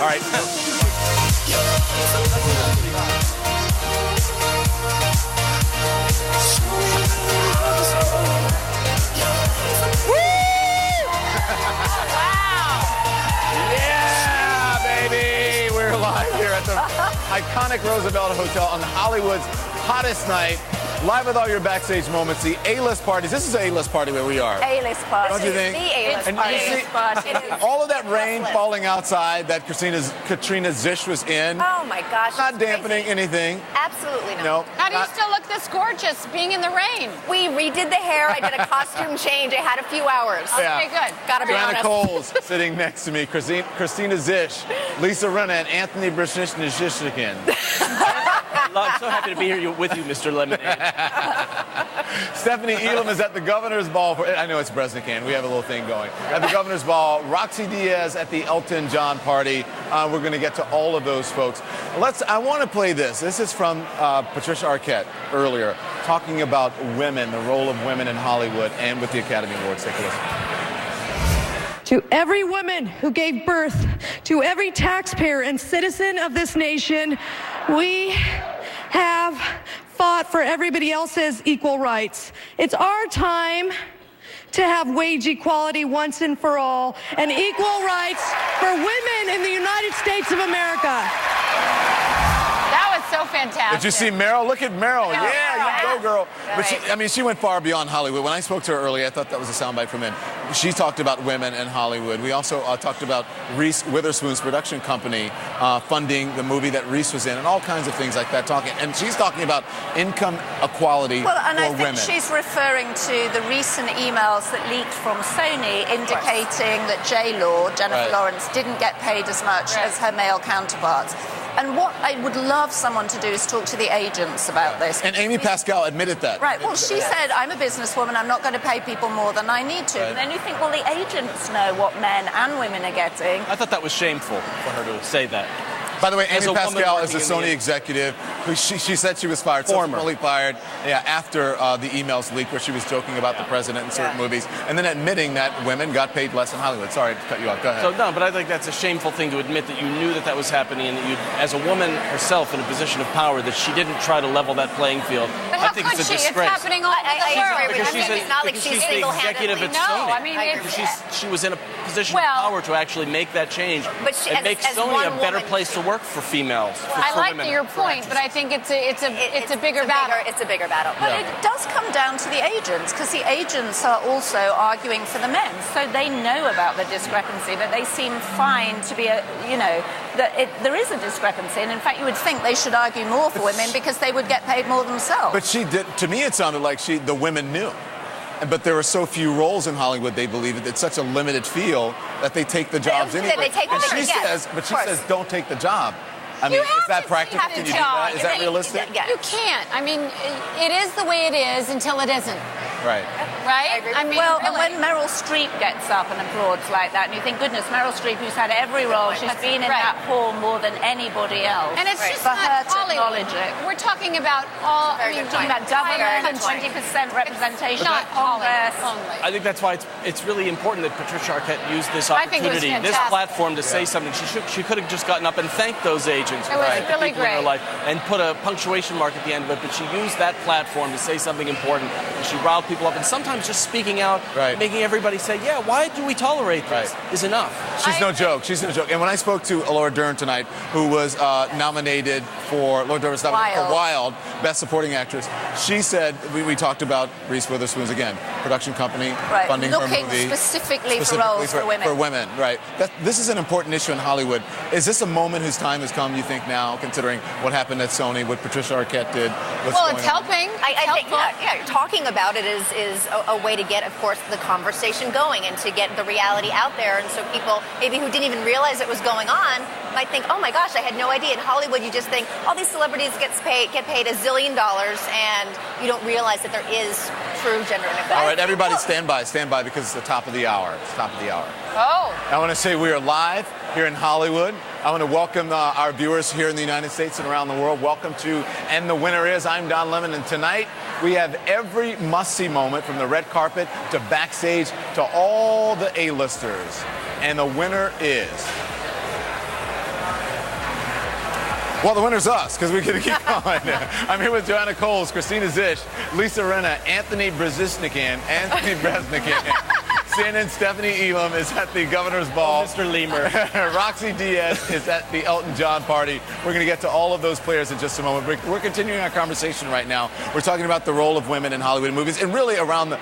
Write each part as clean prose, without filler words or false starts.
All right. Yeah, baby! We're live here at the iconic Roosevelt Hotel on Hollywood's hottest night. Live with all your backstage moments, the A-list parties. This is an A-list party where we are. A-list party. Don't you think? The A-list party. All of that rain falling outside that Katrina Zish was in. Oh my gosh. Not dampening anything. Absolutely not. No. How do you still look this gorgeous being in the rain? We redid the hair. I did a costume change. I had a few hours. Yeah. Okay, good. Gotta be Joanna honest. Coles sitting next to me, Christina Zish, Lisa Rinna, and Anthony Brishnishikin. I'm so happy to be here with you, Mr. Lemonade. Stephanie Elam is at the Governor's Ball. I know it's Bresnikan. We have a little thing going. At the Governor's Ball, Roxy Diaz at the Elton John party. We're going to get to all of those folks. I want to play this. This is from Patricia Arquette earlier, talking about women, the role of women in Hollywood and with the Academy Awards. Take a listen. To every woman who gave birth, to every taxpayer and citizen of this nation, we have fought for everybody else's equal rights. It's our time to have wage equality once and for all and equal rights for women in the United States of America. That was so fantastic. Did you see Meryl? Look at Meryl. Yeah, you go, girl. Right. But she went far beyond Hollywood. When I spoke to her earlier, I thought that was a soundbite from him. She talked about women in Hollywood. We also talked about Reese Witherspoon's production company funding the movie that Reese was in and all kinds of things like that. And she's talking about income equality Well, and for I think women. she's referring to the recent emails that leaked from Sony indicating that J-Law, Jennifer Lawrence, didn't get paid as much as her male counterparts. And what I would love someone to do is talk to the agents about this. And Amy Pascal admitted that. Right, well, she said, I'm a businesswoman, I'm not going to pay people more than I need to. Right. And then you think, well, the agents know what men and women are getting. I thought that was shameful for her to say that. By the way, As Amy a woman Pascal is a working in Sony the- executive. She said she was fired, subsequently fired, after the emails leaked where she was joking about the president in certain movies, and then admitting that women got paid less in Hollywood. Sorry to cut you off. Go ahead. So no, but I think that's a shameful thing to admit that you knew that was happening, and that you, as a woman herself in a position of power, that she didn't try to level that playing field. But I how think could it's a she? disgrace. It's happening all over the world. Because she's It's not like because she's she's the executive single-handedly- at No, Sony. I mean, Because she was in a position Well- of power to actually make that change But she- and as- make as Sony one a better woman- place to work for females. I for like women. your point, but I think it's a bigger battle. It's a bigger battle. Yeah. But it does come down to the agents, because the agents are also arguing for the men. So they know about the discrepancy, but they seem fine to be there is a discrepancy. And in fact, you would think they should argue more for women because they would get paid more themselves. But she did. To me, it sounded like the women knew. But there are so few roles in Hollywood, they believe it. It's such a limited field that they take the jobs anyway. They take the And jobs, she yes, says, don't take the job. I mean, You is have that to practical? take Can the you do job. that? Is that realistic? Yeah. You can't. I mean, it is the way it is until it isn't. Right. Right? I mean, Well, and really. when Meryl Streep gets up and applauds like that, and you think, goodness, Meryl Streep, who's had every role, she's been in that hall more than anybody else. And it's just for not her to Hollywood. acknowledge it. We're talking about all. I mean, Talking about government and 20% representation Not of Congress. only. I think that's why it's really important that Patricia Arquette used this I think it was opportunity, this fantastic. platform to say something. She could have just gotten up and thanked those agents It was thanked the really people in her great. life and put a punctuation mark at the end of it, but she used that platform to say something important. And she riled people up, and sometimes just speaking out, making everybody say, yeah, why do we tolerate this, is enough. She's no joke. She's no joke. And when I spoke to Laura Dern tonight, who was nominated for Wild, Best Supporting Actress, she said, we talked about Reese Witherspoon's, again, production company, funding her Looking movie. specifically for roles for women. For women, right. This is an important issue in Hollywood. Is this a moment whose time has come, you think, now, considering what happened at Sony, what Patricia Arquette did? Well, it's helping. I think, talking about it is a way to get, of course, the conversation going and to get the reality out there. And so people, maybe who didn't even realize it was going on, might think, oh my gosh, I had no idea. In Hollywood, you just think all these celebrities get paid $1 zillion, and you don't realize that there is true gender inequality. All right, everybody stand by, because it's the top of the hour. It's the top of the hour. Oh. I want to say we are live here in Hollywood. I want to welcome our viewers here in the United States and around the world. Welcome to And the Winner Is. I'm Don Lemon, and tonight we have every must-see moment from the red carpet to backstage to all the A-listers. And the winner is Well, the winner's us, because we can keep going. I'm here with Joanna Coles, Christina Zish, Lisa Rinna, Anthony Breznican, CNN Stephanie Elam is at the Governor's Ball. Oh, Mr. Lemur. Roxy Diaz is at the Elton John party. We're going to get to all of those players in just a moment. We're continuing our conversation right now. We're talking about the role of women in Hollywood movies and really around the...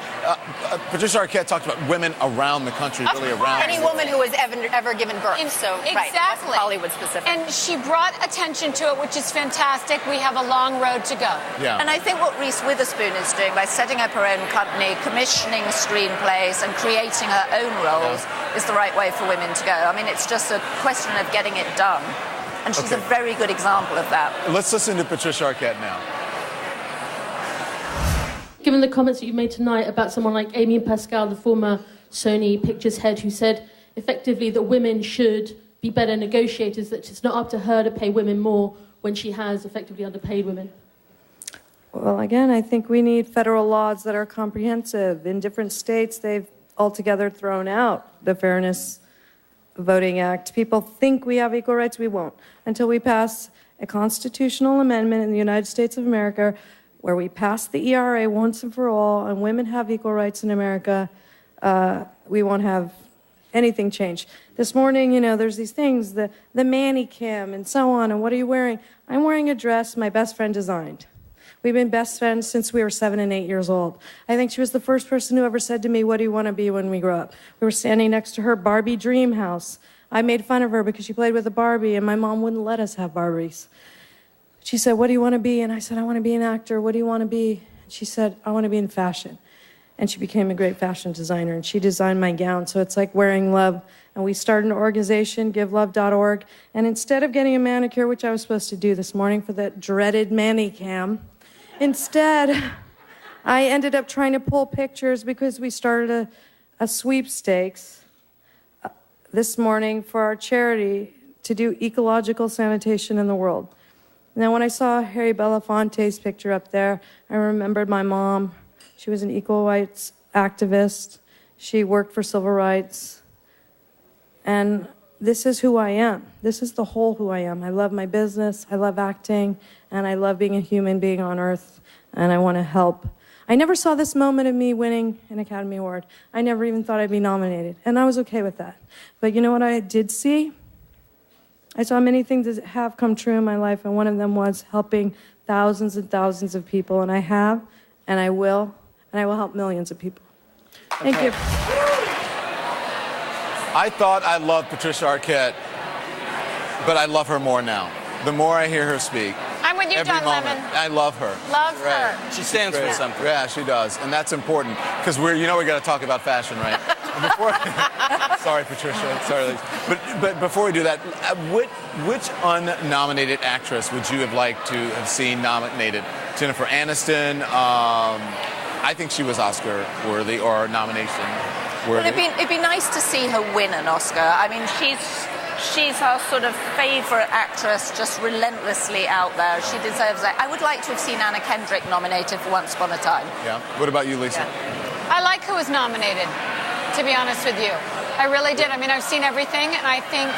Patricia Arquette talked about women around the country, really around any woman who has ever given birth. Exactly. Right, Hollywood specific. And she brought attention to it, which is fantastic. We have a long road to go. Yeah. And I think what Reese Witherspoon is doing by setting up her own company, commissioning screenplays and creating her own roles is the right way for women to go. I mean, it's just a question of getting it done. And she's a very good example of that. Let's listen to Patricia Arquette now. Given the comments that you made tonight about someone like Amy Pascal, the former Sony Pictures head, who said effectively that women should be better negotiators, that it's not up to her to pay women more when she has effectively underpaid women. Well, again, I think we need federal laws that are comprehensive. In different states, they've altogether thrown out the Fairness Voting Act. People think we have equal rights. We won't until we pass a constitutional amendment in the United States of America where we pass the ERA once and for all, and women have equal rights in America. We won't have anything change. This morning, you know, there's these things, the mannequin and so on, and what are you wearing? I'm wearing a dress my best friend designed. We've been best friends since we were 7 and 8 years old. I think she was the first person who ever said to me, what do you want to be when we grow up? We were standing next to her Barbie dream house. I made fun of her because she played with a Barbie, and my mom wouldn't let us have Barbies. She said, what do you want to be? And I said, I want to be an actor. What do you want to be? And she said, I want to be in fashion. And she became a great fashion designer, and she designed my gown. So it's like wearing love. And we started an organization, givelove.org. And instead of getting a manicure, which I was supposed to do this morning for that dreaded manicam, instead, I ended up trying to pull pictures because we started a sweepstakes this morning for our charity to do ecological sanitation in the world. Now, when I saw Harry Belafonte's picture up there, I remembered my mom. She was an equal rights activist. She worked for civil rights. And this is who I am. This is the whole who I am. I love my business, I love acting, and I love being a human being on Earth, and I want to help. I never saw this moment of me winning an Academy Award. I never even thought I'd be nominated, and I was okay with that. But you know what I did see? I saw many things that have come true in my life, and one of them was helping thousands and thousands of people, and I have, and I will help millions of people. Thank you. I thought I loved Patricia Arquette, but I love her more now. The more I hear her speak. I'm with you, every John moment, Lemon. I love her. Love her. She stands for something. Yeah, she does, and that's important because we got to talk about fashion, right? Sorry, Patricia. Sorry, but before we do that, which unnominated actress would you have liked to have seen nominated? Jennifer Aniston. I think she was Oscar worthy or nomination worthy. Well, it'd be nice to see her win an Oscar. I mean, she's our sort of favorite actress, just relentlessly out there. She deserves it. I would like to have seen Anna Kendrick nominated for Once Upon a Time. Yeah. What about you, Lisa? Yeah. I like who was nominated, to be honest with you. I really did. I mean, I've seen everything, and I think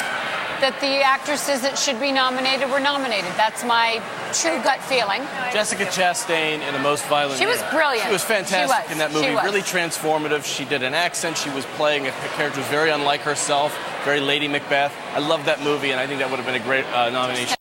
that the actresses that should be nominated were nominated. That's my true gut feeling. Jessica Chastain in The Most Violent She was Man. brilliant. She was fantastic in that movie. She was. Really transformative. She did an accent. She was playing a character who was very unlike herself, very Lady Macbeth. I love that movie, and I think that would have been a great nomination.